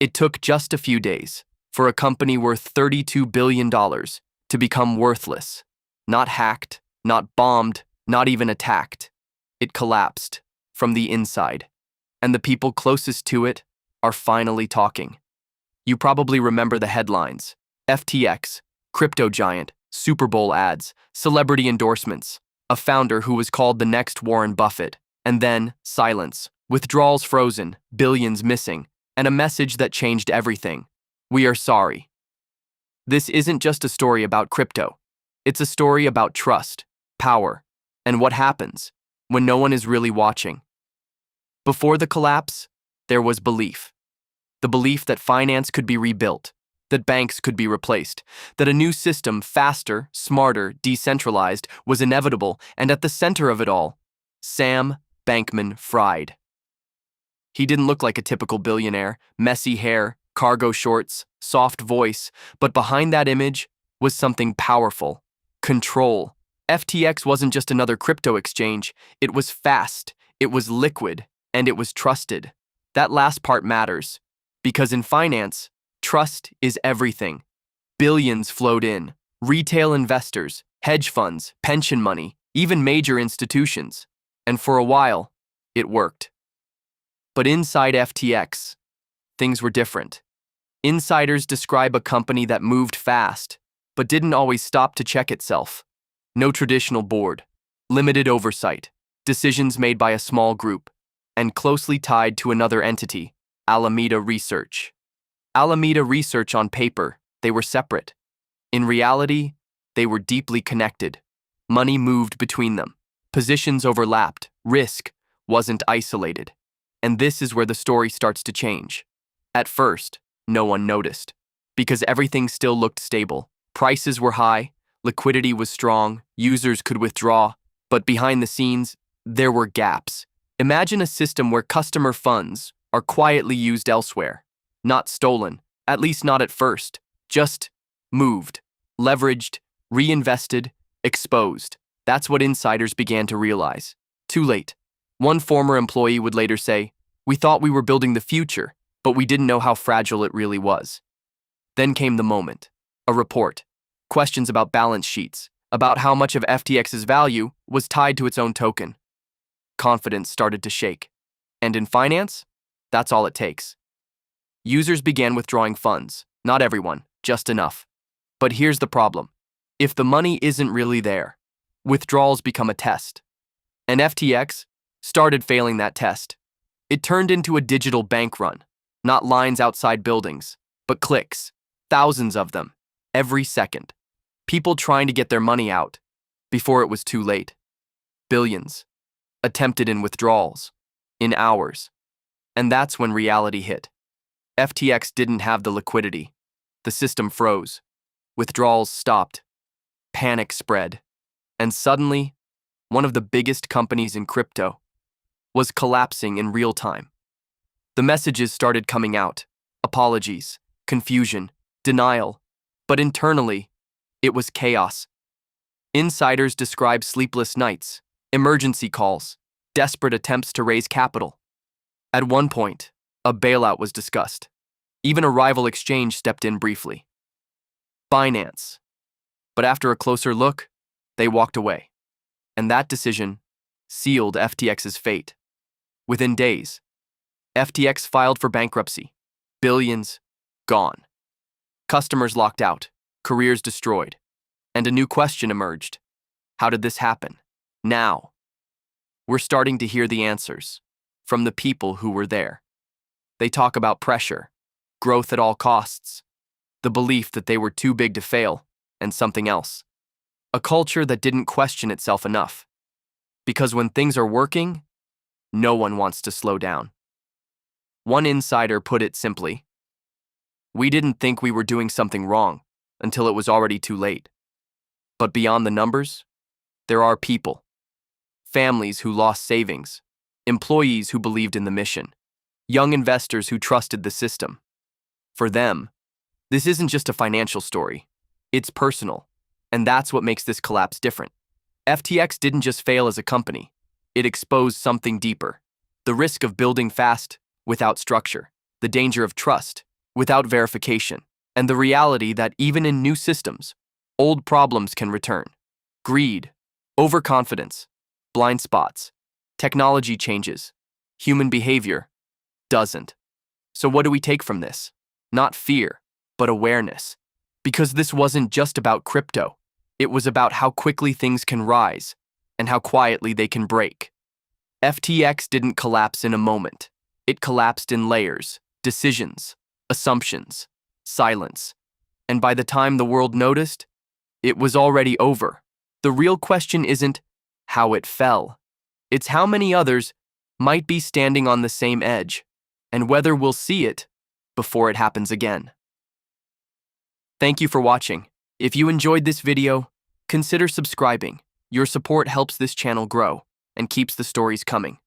It took just a few days for a company worth $32 billion to become worthless. Not hacked, not bombed, not even attacked. It collapsed from the inside, and the people closest to it are finally talking. You probably remember the headlines: FTX, crypto giant, Super Bowl ads, celebrity endorsements, a founder who was called the next Warren Buffett, and then silence, withdrawals frozen, billions missing, and a message that changed everything. We are sorry. This isn't just a story about crypto. It's a story about trust, power, and what happens when no one is really watching. Before the collapse, there was belief. The belief that finance could be rebuilt, that banks could be replaced, that a new system, faster, smarter, decentralized, was inevitable, and at the center of it all, Sam Bankman Fried. He didn't look like a typical billionaire: messy hair, cargo shorts, soft voice, but behind that image was something powerful: control. FTX wasn't just another crypto exchange. It was fast, it was liquid, and it was trusted. That last part matters, because in finance, trust is everything. Billions flowed in: retail investors, hedge funds, pension money, even major institutions. And for a while, it worked. But inside FTX, things were different. Insiders describe a company that moved fast, but didn't always stop to check itself. No traditional board, limited oversight, decisions made by a small group, and closely tied to another entity, Alameda Research. Alameda Research on paper, they were separate. In reality, they were deeply connected. Money moved between them. Positions overlapped. Risk wasn't isolated. And this is where the story starts to change. At first, no one noticed, because everything still looked stable. Prices were high, liquidity was strong, users could withdraw, but behind the scenes, there were gaps. Imagine a system where customer funds are quietly used elsewhere. Not stolen, at least not at first, just moved, leveraged, reinvested, exposed. That's what insiders began to realize. Too late. One former employee would later say, "We thought we were building the future, but we didn't know how fragile it really was." Then came the moment. A report. Questions about balance sheets, about how much of FTX's value was tied to its own token. Confidence started to shake. And in finance, that's all it takes. Users began withdrawing funds. Not everyone, just enough. But here's the problem. If the money isn't really there, withdrawals become a test. And FTX started failing that test. It turned into a digital bank run. Not lines outside buildings, but clicks. Thousands of them, every second. People trying to get their money out before it was too late. Billions attempted in withdrawals, in hours. And that's when reality hit. FTX didn't have the liquidity. The system froze. Withdrawals stopped. Panic spread. And suddenly, one of the biggest companies in crypto was collapsing in real time. The messages started coming out: apologies, confusion, denial. But internally, it was chaos. Insiders describe sleepless nights, emergency calls, desperate attempts to raise capital. At one point, a bailout was discussed. Even a rival exchange stepped in briefly. Binance. But after a closer look, they walked away. And that decision sealed FTX's fate. Within days, FTX filed for bankruptcy. Billions gone. Customers locked out. Careers destroyed. And a new question emerged. How did this happen? Now, we're starting to hear the answers from the people who were there. They talk about pressure, growth at all costs, the belief that they were too big to fail, and something else. A culture that didn't question itself enough. Because when things are working, no one wants to slow down. One insider put it simply: "We didn't think we were doing something wrong until it was already too late." But beyond the numbers, there are people. Families who lost savings, employees who believed in the mission, young investors who trusted the system. For them, this isn't just a financial story. It's personal. And that's what makes this collapse different. FTX didn't just fail as a company. It exposed something deeper. The risk of building fast without structure. The danger of trust without verification, and the reality that even in new systems, old problems can return. Greed, overconfidence, blind spots, technology changes, human behavior doesn't. So what do we take from this? Not fear, but awareness. Because this wasn't just about crypto. It was about how quickly things can rise and how quietly they can break. FTX didn't collapse in a moment. It collapsed in layers, decisions, assumptions, silence. And by the time the world noticed, it was already over. The real question isn't how it fell. It's how many others might be standing on the same edge, and whether we'll see it before it happens again. Thank you for watching. If you enjoyed this video, consider subscribing. Your support helps this channel grow and keeps the stories coming.